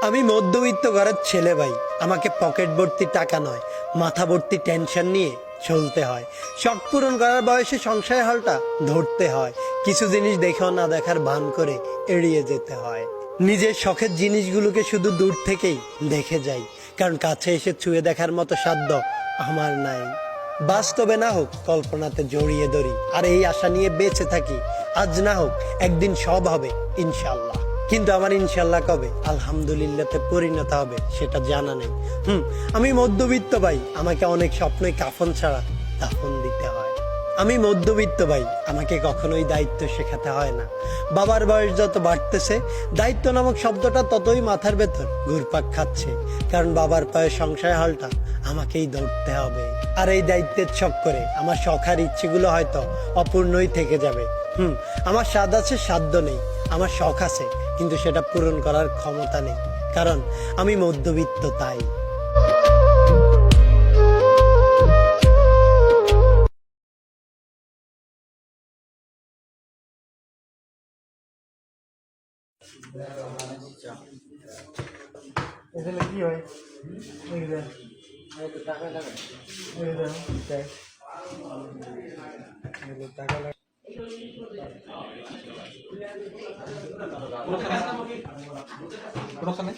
আমি মধ্যবিত্ত ঘরের ছেলে ভাই। আমাকে পকেট ভর্তি টাকা নয়, মাথা ভর্তি টেনশন নিয়ে চলতে হয়। শখ পূরণ করার বয়সে সংসারের হালটা ধরতে হয়। কিছু জিনিস দেখেও না দেখার ভান করে এড়িয়ে যেতে হয়। নিজের শখের জিনিসগুলোকে শুধু দূর থেকেই দেখে যাই, কারণ কাছে এসে ছুঁয়ে দেখার মতো সাধ্য আমার নাই। বাস্তবে না হোক কল্পনাতে জড়িয়ে ধরি, আর এই আশা নিয়ে বেঁচে থাকি। আজ না হোক একদিন সব হবে ইনশাল্লাহ। কিন্তু আমার ইনশাল্লাহ কবে আলহামদুলিল্লাহতে পরিণত হবে সেটা জানা নেই। আমি মধ্যবিত্ত ভাই, আমাকে অনেক স্বপ্নই কাফন ছাড়া দাফন দিতে হয়। আমি মধ্যবিত্ত ভাই, আমাকে কখনোই দায়িত্ব শেখাতে হয় না। বাবার বয়স যত বাড়তেছে, দায়িত্ব নামক শব্দটা ততই মাথার ভেতর ঘুরপাক খাচ্ছে, কারণ বাবার পায়ে সংসার হালটা আমাকেই ধরতে হবে। আর এই দায়িত্বের চক্করে আমার শখ আর ইচ্ছেগুলো হয়তো অপূর্ণই থেকে যাবে। আমার স্বাদ আছে, সাধ্য নেই। আমার শখ আছে, কিন্তু সেটা পূরণ করার ক্ষমতা নেই, কারণ আমি মধ্যবিত্ত তাই। এখানে কি হয়? টাকা লাগে। কোনখানে